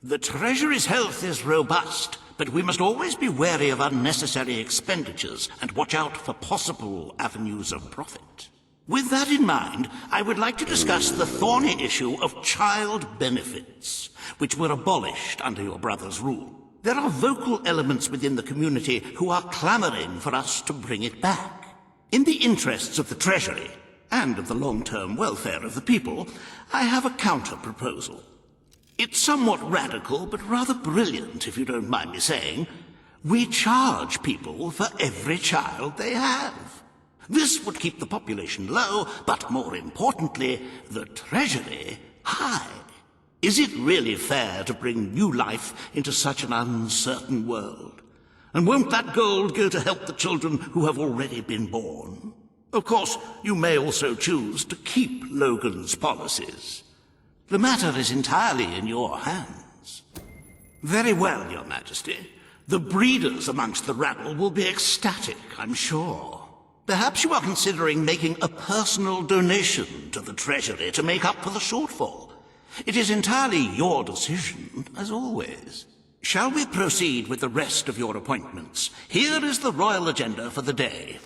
The Treasury's health is robust, but we must always be wary of unnecessary expenditures and watch out for possible avenues of profit. With that in mind, I would like to discuss the thorny issue of child benefits, which were abolished under your brother's rule. There are vocal elements within the community who are clamoring for us to bring it back. In the interests of the Treasury, and of the long-term welfare of the people, I have a counter-proposal. It's somewhat radical, but rather brilliant, if you don't mind me saying. We charge people for every child they have. This would keep the population low, but more importantly, the Treasury high. Is it really fair to bring new life into such an uncertain world? And won't that gold go to help the children who have already been born? Of course, you may also choose to keep Logan's policies. The matter is entirely in your hands. Very well, Your Majesty. The breeders amongst the rabble will be ecstatic, I'm sure. Perhaps you are considering making a personal donation to the Treasury to make up for the shortfall. It is entirely your decision, as always. Shall we proceed with the rest of your appointments? Here is the royal agenda for the day.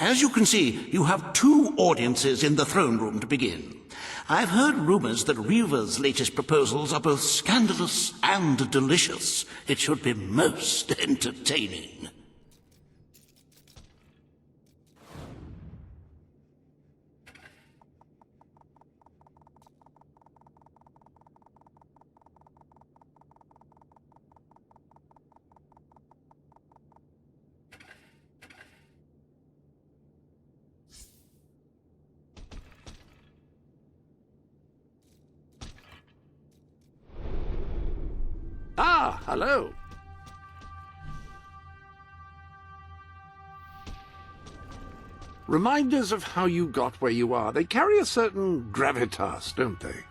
As you can see, you have 2 audiences in the throne room to begin. I've heard rumors that Reaver's latest proposals are both scandalous and delicious. It should be most entertaining. Ah, hello. Reminders of how you got where you are. They carry a certain gravitas, don't they?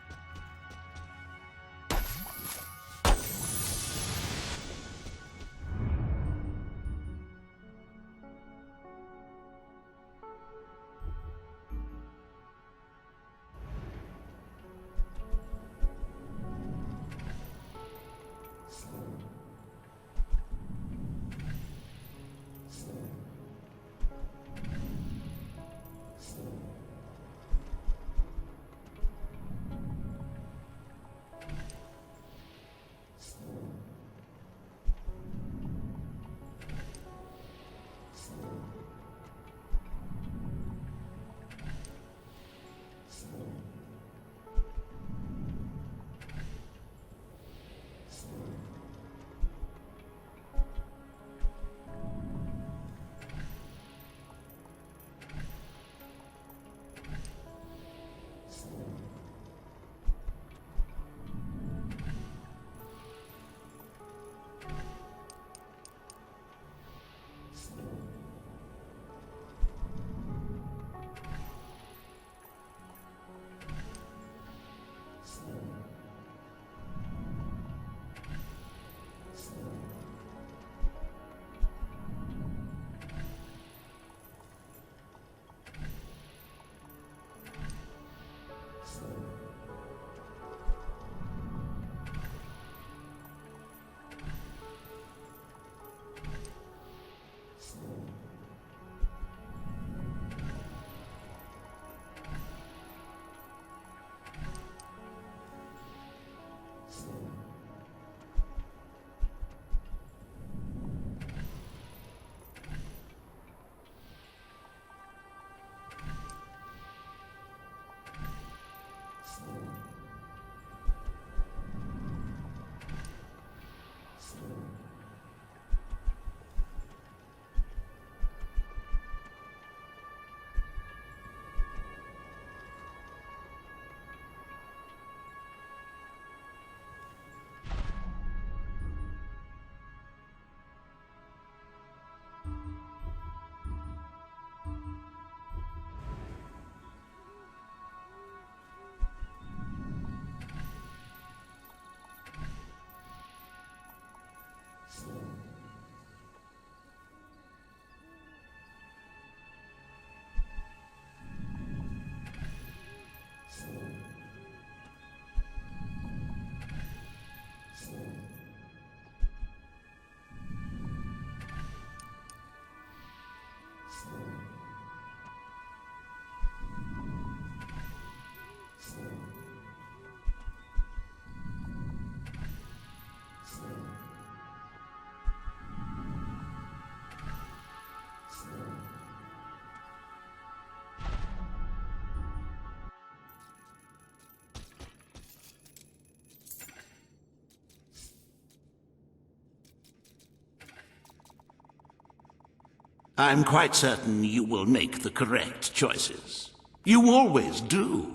I'm quite certain you will make the correct choices. You always do.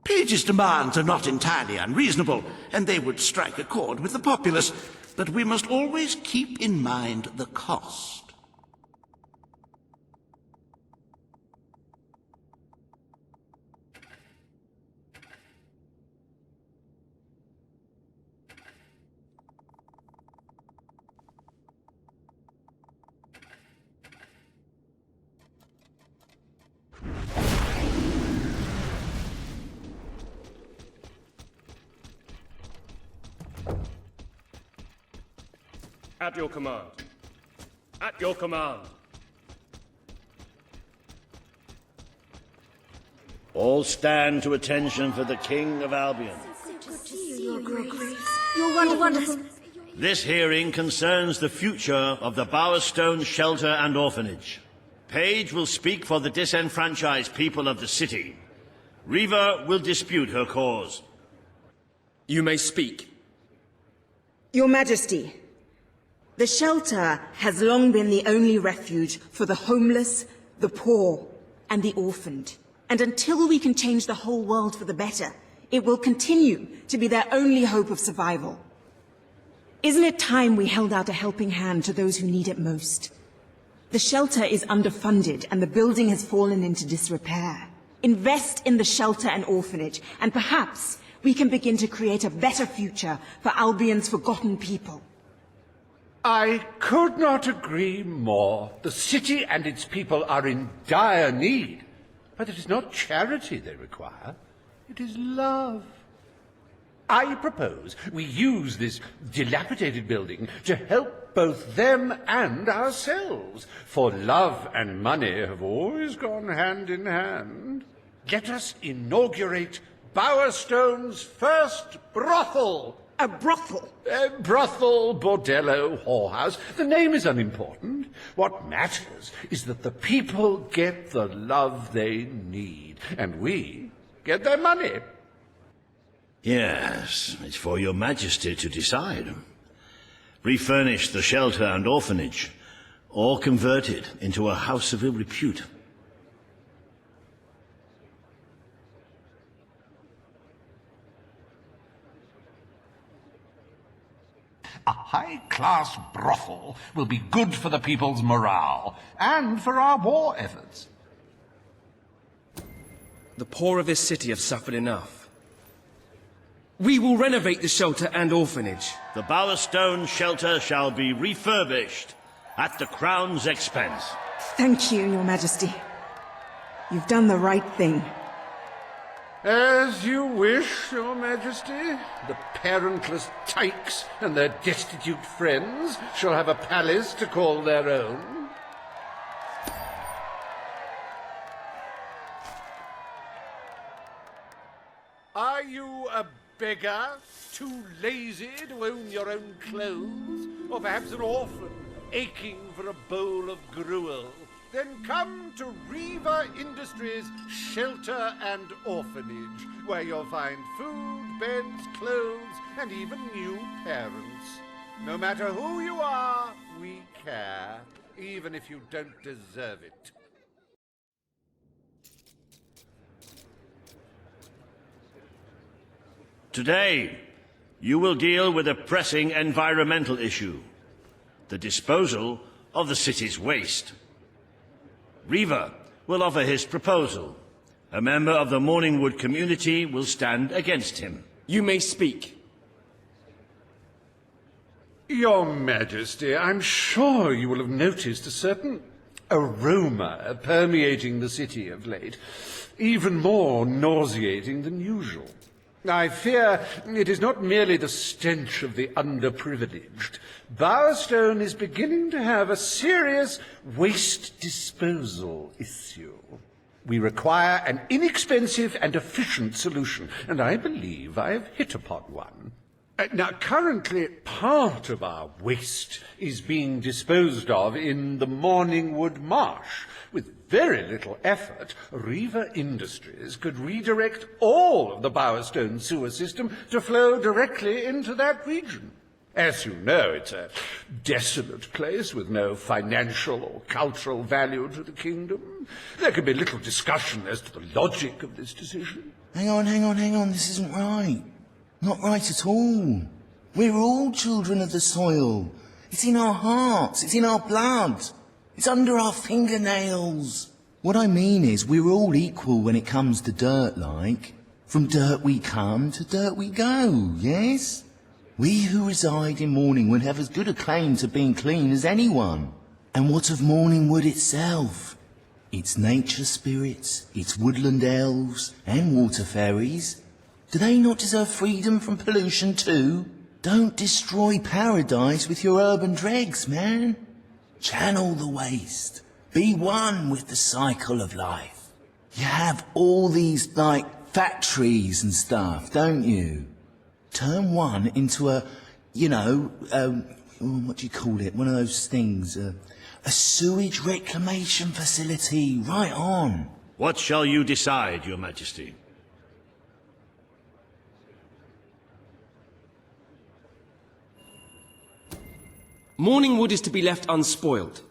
Page's demands are not entirely unreasonable, and they would strike a chord with the populace, but we must always keep in mind the cost. At your command. At your command. All stand to attention for the King of Albion. You're wonderful. This hearing concerns the future of the Bowerstone Shelter and Orphanage. Page will speak for the disenfranchised people of the city. Reva will dispute her cause. You may speak. Your Majesty, the shelter has long been the only refuge for the homeless, the poor, and the orphaned. And until we can change the whole world for the better, it will continue to be their only hope of survival. Isn't it time we held out a helping hand to those who need it most? The shelter is underfunded and the building has fallen into disrepair. Invest in the shelter and orphanage, and perhaps we can begin to create a better future for Albion's forgotten people. I could not agree more. The city and its people are in dire need. But it is not charity they require. It is love. I propose we use this dilapidated building to help both them and ourselves. For love and money have always gone hand in hand. Let us inaugurate Bowerstone's first brothel. A brothel? Brothel, bordello, whorehouse. The name is unimportant. What matters is that the people get the love they need, and we get their money. Yes, it's for your majesty to decide. Refurnish the shelter and orphanage, or convert it into a house of ill repute. A high-class brothel will be good for the people's morale, and for our war efforts. The poor of this city have suffered enough. We will renovate the shelter and orphanage. The Bowerstone Shelter shall be refurbished at the Crown's expense. Thank you, Your Majesty. You've done the right thing. As you wish, Your Majesty. The parentless tykes and their destitute friends shall have a palace to call their own. Are you a beggar, too lazy to own your own clothes? Or perhaps an orphan, aching for a bowl of gruel? Then come to Reva Industries Shelter and Orphanage, where you'll find food, beds, clothes, and even new parents. No matter who you are, we care, even if you don't deserve it. Today, you will deal with a pressing environmental issue, the disposal of the city's waste. Reva will offer his proposal. A member of the Morningwood community will stand against him. You may speak. Your Majesty, I'm sure you will have noticed a certain aroma permeating the city of late, even more nauseating than usual. I fear it is not merely the stench of the underprivileged. Bowerstone is beginning to have a serious waste disposal issue. We require an inexpensive and efficient solution, and I believe I have hit upon one. Now, currently, part of our waste is being disposed of in the Morningwood Marsh. With very little effort, Reaver Industries could redirect all of the Bowerstone sewer system to flow directly into that region. As you know, it's a desolate place with no financial or cultural value to the kingdom. There can be little discussion as to the logic of this decision. Hang on, this isn't right. Not right at all. We're all children of the soil. It's in our hearts, it's in our blood. It's under our fingernails. What I mean is, we're all equal when it comes to dirt, like. From dirt we come to dirt we go, yes? We who reside in Morningwood have as good a claim to being clean as anyone. And what of Morningwood itself? Its nature spirits, its woodland elves, and water fairies. Do they not deserve freedom from pollution too? Don't destroy paradise with your urban dregs, man. Channel the waste. Be one with the cycle of life. You have all these, factories and stuff, don't you? Turn one into a, what do you call it? One of those things, a sewage reclamation facility. Right on. What shall you decide, Your Majesty? Morningwood is to be left unspoiled.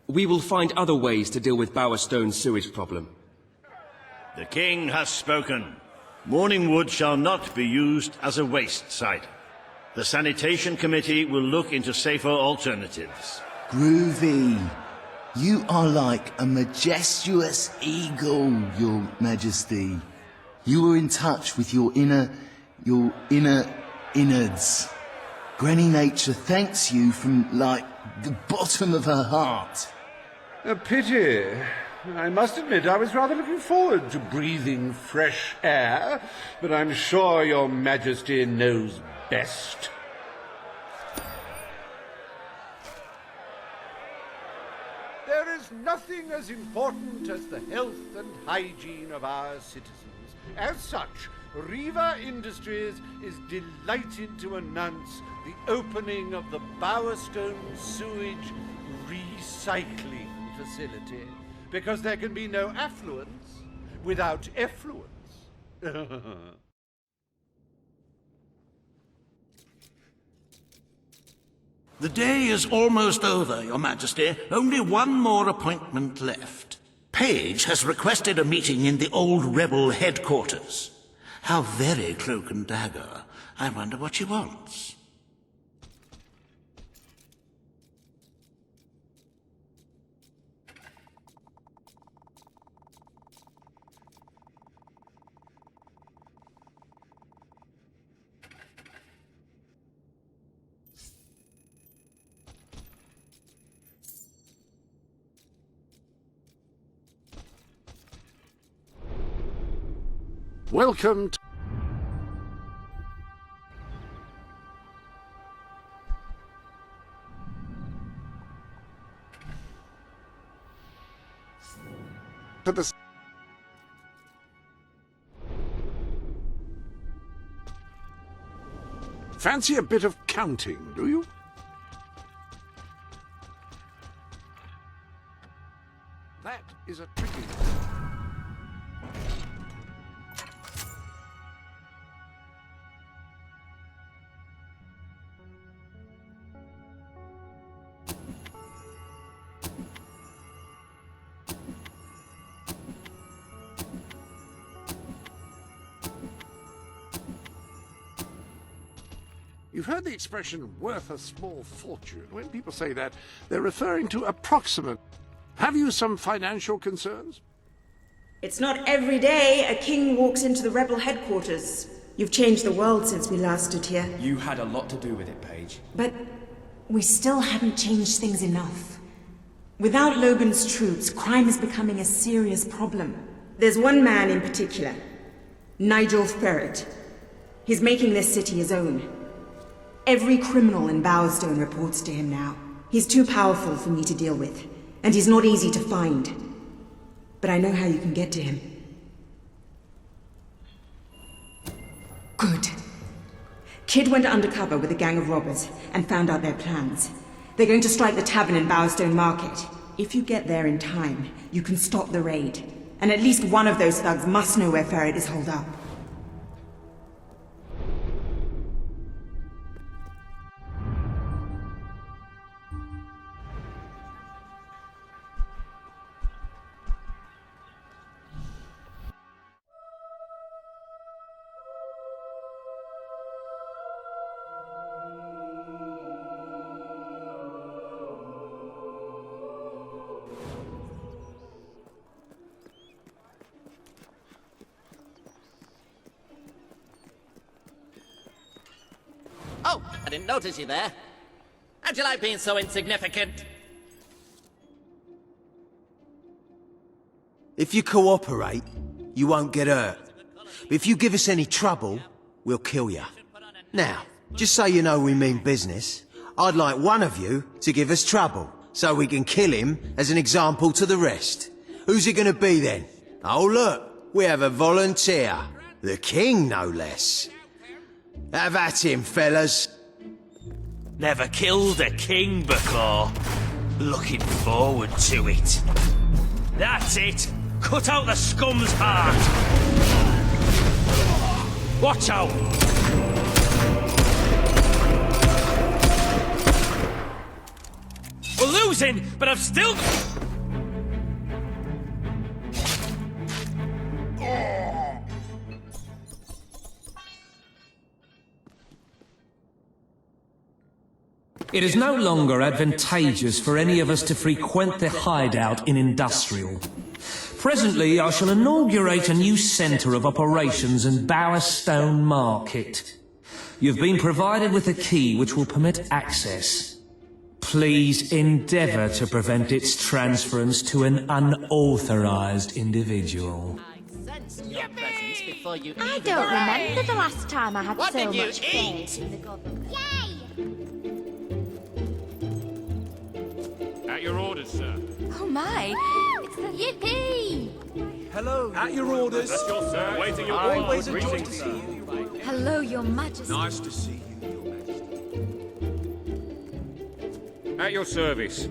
We will find other ways to deal with Bowerstone's sewage problem. The king has spoken. Morningwood shall not be used as a waste site. The sanitation committee will look into safer alternatives. Groovy. You are like a majestuous eagle, Your Majesty. You are in touch with your inner innards. Granny Nature thanks you from, the bottom of her heart. A pity. I must admit I was rather looking forward to breathing fresh air, but I'm sure Your Majesty knows best. There is nothing as important as the health and hygiene of our citizens. As such, Reaver Industries is delighted to announce the opening of the Bowerstone Sewage Recycling Facility, because there can be no affluence without effluence. The day is almost over, Your Majesty. Only one more appointment left. Page has requested a meeting in the old rebel headquarters. How very cloak and dagger. I wonder what she wants. Welcome to the... Fancy a bit of counting, do you? That is a tricky one. You've heard the expression worth a small fortune. When people say that, they're referring to approximate. Have you some financial concerns? It's not every day a king walks into the rebel headquarters. You've changed the world since we last stood here. You had a lot to do with it, Paige. But we still haven't changed things enough. Without Logan's troops, crime is becoming a serious problem. There's one man in particular, Nigel Ferret. He's making this city his own. Every criminal in Bowerstone reports to him now. He's too powerful for me to deal with, and he's not easy to find. But I know how you can get to him. Good. Kid went undercover with a gang of robbers and found out their plans. They're going to strike the tavern in Bowerstone Market. If you get there in time, you can stop the raid. And at least one of those thugs must know where Ferret is holed up. Oh, I didn't notice you there. How'd you like being so insignificant? If you cooperate, you won't get hurt. But if you give us any trouble, we'll kill you. Now, just so you know we mean business, I'd like one of you to give us trouble, so we can kill him as an example to the rest. Who's it gonna be then? Oh look, we have a volunteer. The king, no less. Have at him, fellas. Never killed a king before. Looking forward to it. That's it! Cut out the scum's heart! Watch out! We're losing, but I've still... It is no longer advantageous for any of us to frequent the hideout in Industrial. Presently, I shall inaugurate a new centre of operations in Bowerstone Market. You've been provided with a key which will permit access. Please endeavour to prevent its transference to an unauthorised individual. I don't remember the last time I had so much faith in the government. Yay! At your orders, sir. Oh my! It's the Yippee! Hello. At your orders. That's your sir. Waiting your Always a orders. joy to see you. Hello, Your Majesty. Nice to see you, Your Majesty. At your service.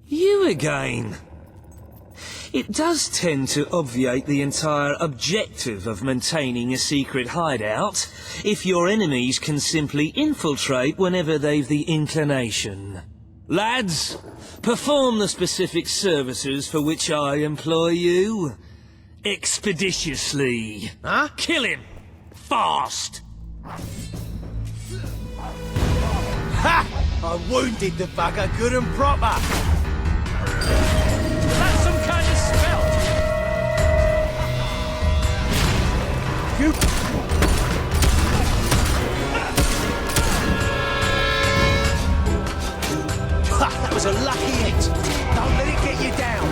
You again. It does tend to obviate the entire objective of maintaining a secret hideout, if your enemies can simply infiltrate whenever they've the inclination. Lads, perform the specific services for which I employ you. Expeditiously. Huh? Kill him! Fast! Ha! I wounded the bugger good and proper. That's some kind of spell! You... That was a lucky hit. Don't let it get you down.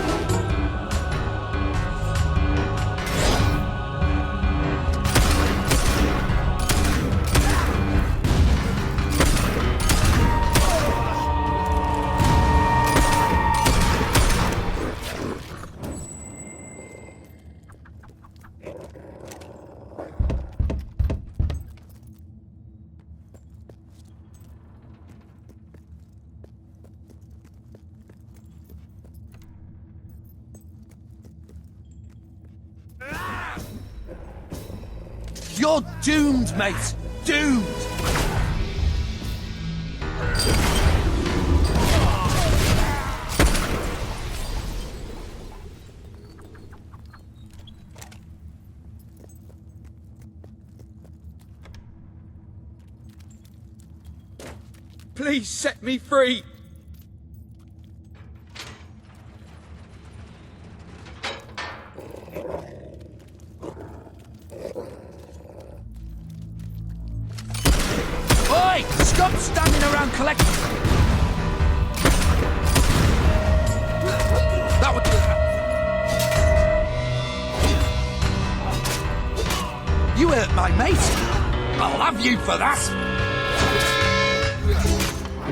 You're doomed, mate! Doomed! Please set me free! standing around collecting... That would... You hurt my mate. I'll have you for that.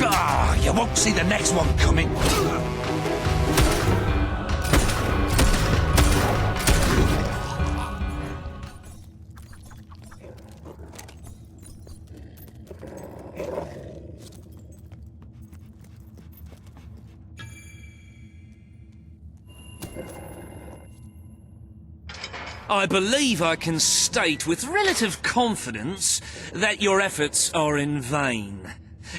Ah, you won't see the next one coming. I believe I can state with relative confidence that your efforts are in vain.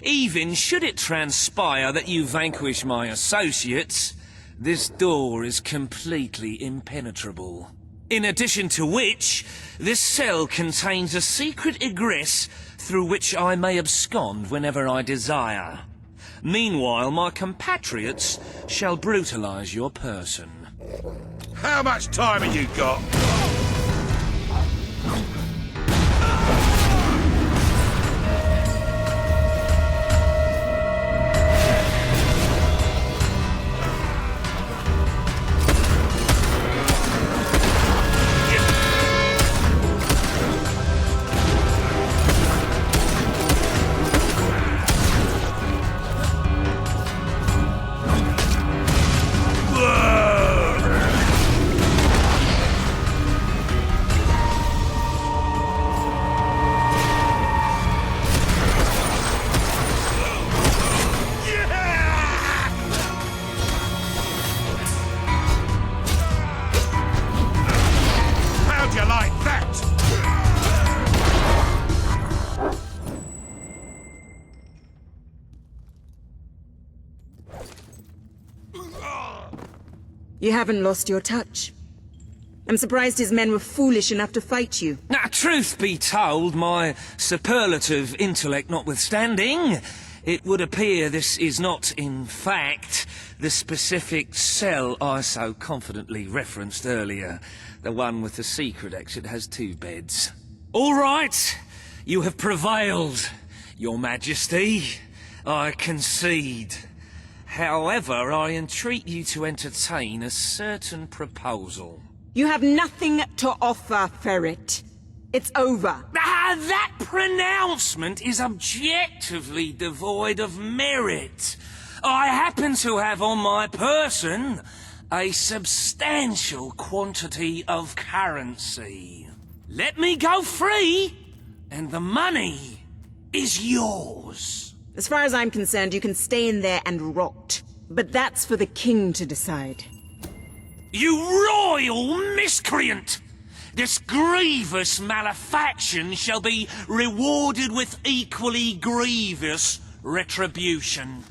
Even should it transpire that you vanquish my associates, this door is completely impenetrable. In addition to which, this cell contains a secret egress through which I may abscond whenever I desire. Meanwhile, my compatriots shall brutalize your person. How much time have you got? You haven't lost your touch. I'm surprised his men were foolish enough to fight you. Now, truth be told, my superlative intellect notwithstanding, it would appear this is not, in fact, the specific cell I so confidently referenced earlier. The one with the secret exit has 2 beds. All right, you have prevailed, Your Majesty. I concede. However, I entreat you to entertain a certain proposal. You have nothing to offer, Ferret. It's over. Ah, that pronouncement is objectively devoid of merit. I happen to have on my person a substantial quantity of currency. Let me go free, and the money is yours. As far as I'm concerned, you can stay in there and rot. But that's for the king to decide. You royal miscreant! This grievous malefaction shall be rewarded with equally grievous retribution.